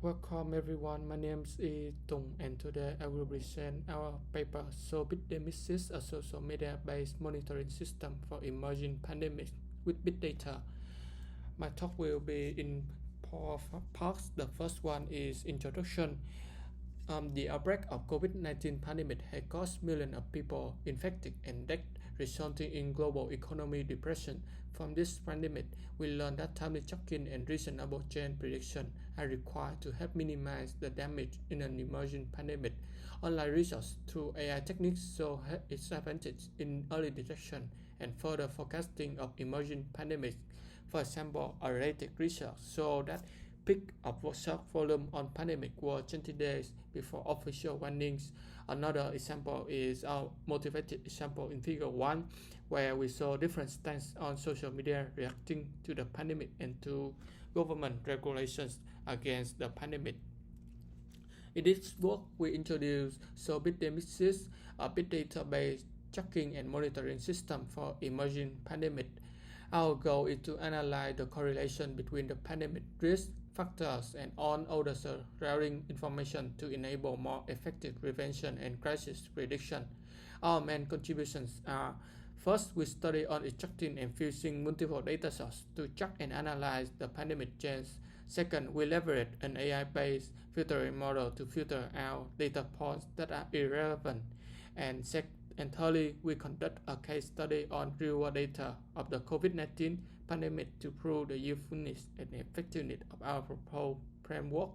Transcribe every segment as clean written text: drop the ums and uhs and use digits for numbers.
Welcome everyone, my name is Khanh-Tung and today I will present our paper SoBigDemicSys, a social media-based monitoring system for emerging pandemics with big data. My talk will be in four parts. The first one is introduction. The outbreak of COVID-19 pandemic has caused millions of people infected and death, resulting in global economic depression. From this pandemic, we learned that timely tracking and reasonable change prediction are required to help minimize the damage in an emerging pandemic. Online research through AI techniques show its advantage in early detection and further forecasting of emerging pandemics. For example, a related research showed that peak of workshop volume on pandemic was 20 days before official warnings. Another example is our motivated example in figure 1, where we saw different stance on social media reacting to the pandemic and to government regulations against the pandemic. In this work, we introduced SoBigDemicSys, a big data-based tracking and monitoring system for emerging pandemic. Our goal is to analyze the correlation between the pandemic risk factors and all other surrounding information to enable more effective prevention and crisis prediction. Our main contributions are: first, we study on extracting and fusing multiple data sources to track and analyze the pandemic change. Second, we leverage an AI-based filtering model to filter out data points that are irrelevant. And thirdly, we conduct a case study on real-world data of the COVID-19 pandemic to prove the usefulness and effectiveness of our proposed framework.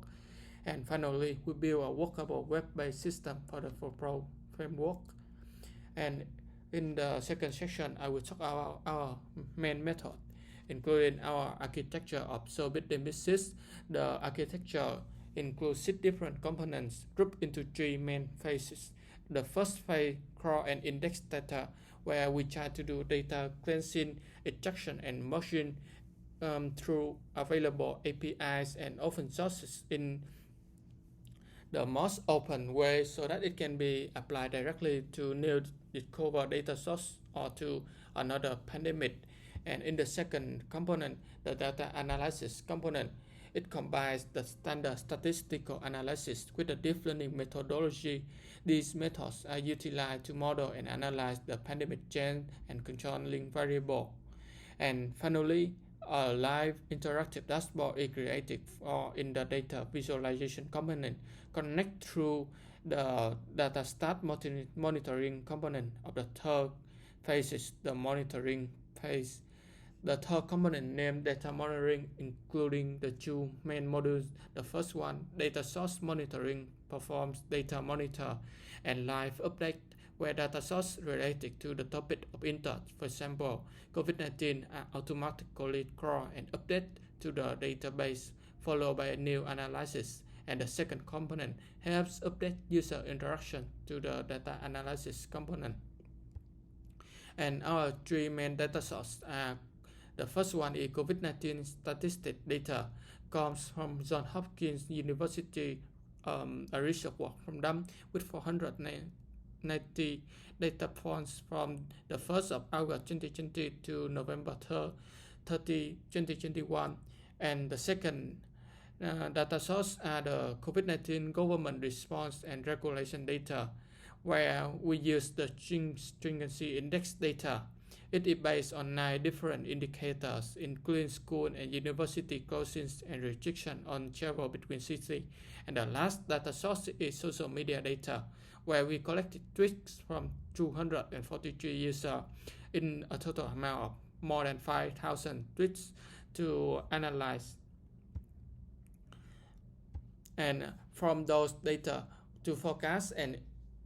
And finally, we build a workable web-based system for the proposed framework. And in the second section, I will talk about our main method, including our architecture of SoBigDemicSys. The architecture includes 6 different components grouped into 3 main phases. The first phase, crawl and index data, where we try to do data cleansing, extraction, and merging through available APIs and open sources in the most open way so that it can be applied directly to new discovered data source or to another pandemic. And in the second component, the data analysis component, it combines the standard statistical analysis with the deep learning methodology. These methods are utilized to model and analyze the pandemic change and controlling variable. And finally, a live interactive dashboard is created in the data visualization component, connect through the data start monitoring component of the third phase is the monitoring phase. The third component named data monitoring, including the 2 main modules. The first one, data source monitoring, performs data monitor and live update where data source related to the topic of interest, for example, COVID-19, are automatically crawl and update to the database, followed by a new analysis. And the second component helps update user interaction to the data analysis component. And our 3 main data sources are: the first one is COVID-19 statistic data, comes from Johns Hopkins University, a research work from them with 490 data points from the 1st of August 2020 to November 30, 2021. And the second data source are the COVID-19 government response and regulation data, where we use the stringency index data. It is based on 9 different indicators, including school and university closings and restriction on travel between cities. And the last data source is social media data, where we collected tweets from 243 users in a total amount of more than 5,000 tweets to analyze. And from those data to forecast an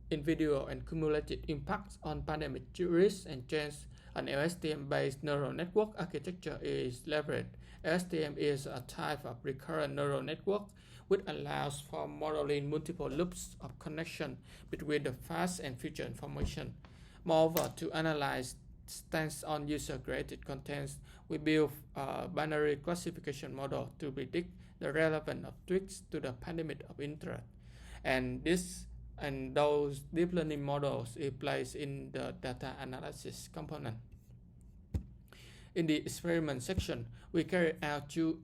individual and cumulative impacts on pandemic risk and change, an LSTM-based neural network architecture is leveraged. LSTM is a type of recurrent neural network which allows for modeling multiple loops of connection between the past and future information. Moreover, to analyze stance on user-created contents, we build a binary classification model to predict the relevance of tweets to the pandemic of interest. And those deep learning models is placed in the data analysis component. In the experiment section, we carry out 2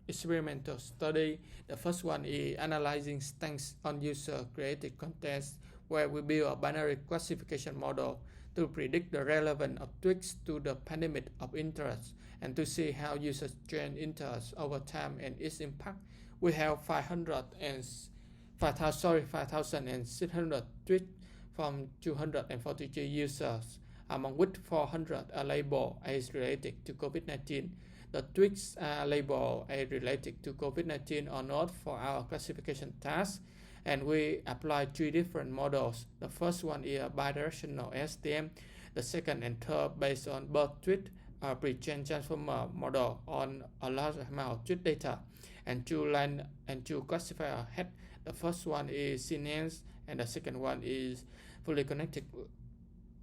experimental study. The first one is analyzing stunts on user-created contents, where we build a binary classification model to predict the relevance of tweets to the pandemic of interest and to see how users change interest over time and its impact. We have 5,600 tweets from 243 users, among which 400 are labeled as related to COVID-19. The tweets are labeled as related to COVID-19 or not for our classification task, and we apply 3 different models. The first one is a bidirectional STM. The second and third based on both tweet a pre-trained transformer model on a large amount of tweet data, and 2 line and 2 classifier head. The first one is sequence and the second one is fully connected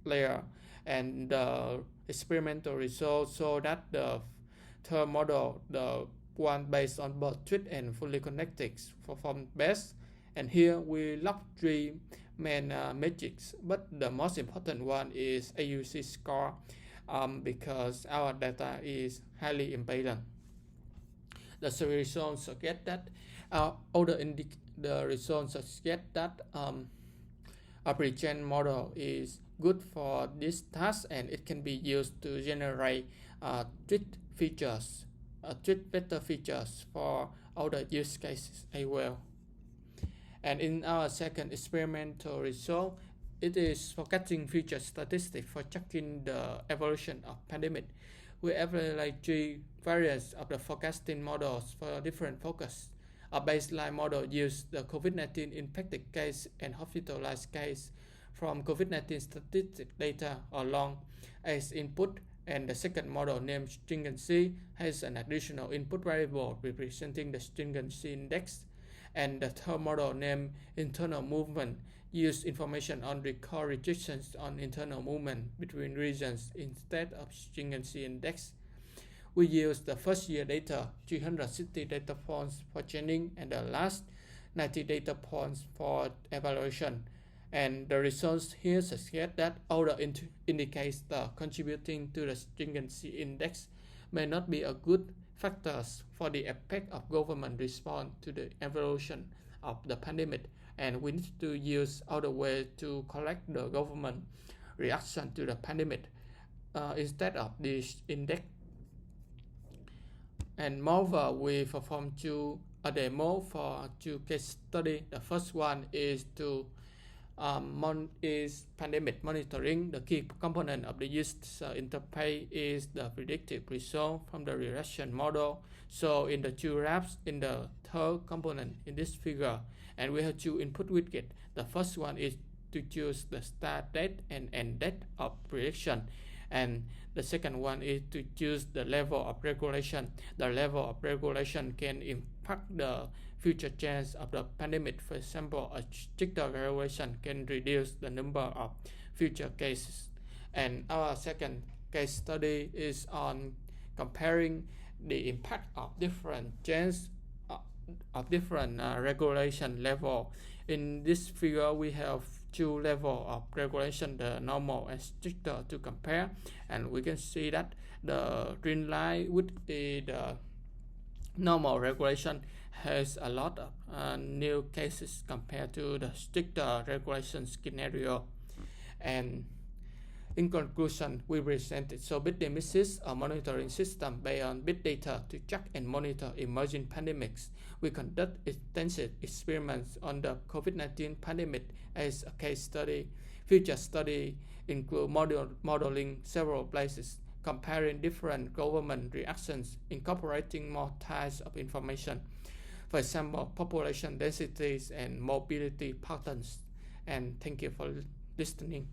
layer. And the experimental results show that the third model, the one based on both tweet and fully connected, performed best. And here we log 3 main metrics, but the most important one is AUC score, because our data is highly imbalance. The results suggest that the results suggest that a pre-trained model is good for this task, and it can be used to generate tweet features, tweet vector features for other use cases as well. And in our second experimental result, it is forecasting future statistics for checking the evolution of pandemic. We evaluate 3 variants of the forecasting models for different focus. A baseline model uses the COVID-19 infected case and hospitalized case from COVID-19 statistic data along as input, and the second model named stringency has an additional input variable representing the stringency index, and the third model named internal movement use information on record restrictions on internal movement between regions instead of stringency index. We use the first year data, 360 data points for training, and the last 90 data points for evaluation. And the results here suggest that other indicators contributing to the stringency index may not be a good factors for the effect of government response to the evolution of the pandemic, and we need to use other ways to collect the government reaction to the pandemic instead of this index. And moreover, we perform a demo for 2 case study. The first one is to is pandemic monitoring. The key component of the user interface is the predictive result from the regression model. So in the 2 graphs in the third component in this figure, and we have 2 input widgets. The first one is to choose the start date and end date of prediction, and the second one is to choose the level of regulation. The level of regulation can impact the future change of the pandemic. For example, a stricter regulation can reduce the number of future cases. And our second case study is on comparing the impact of different changes of different regulation level. In this figure, we have 2 levels of regulation, the normal and stricter, to compare, and we can see that the green line with the normal regulation has a lot of new cases compared to the stricter regulation scenario. And in conclusion, we presented SoBigDemicSys, a monitoring system based on big data to track and monitor emerging pandemics. We conduct extensive experiments on the COVID-19 pandemic as a case study. Future study include modeling several places, comparing different government reactions, incorporating more types of information, for example, population densities and mobility patterns. And thank you for listening.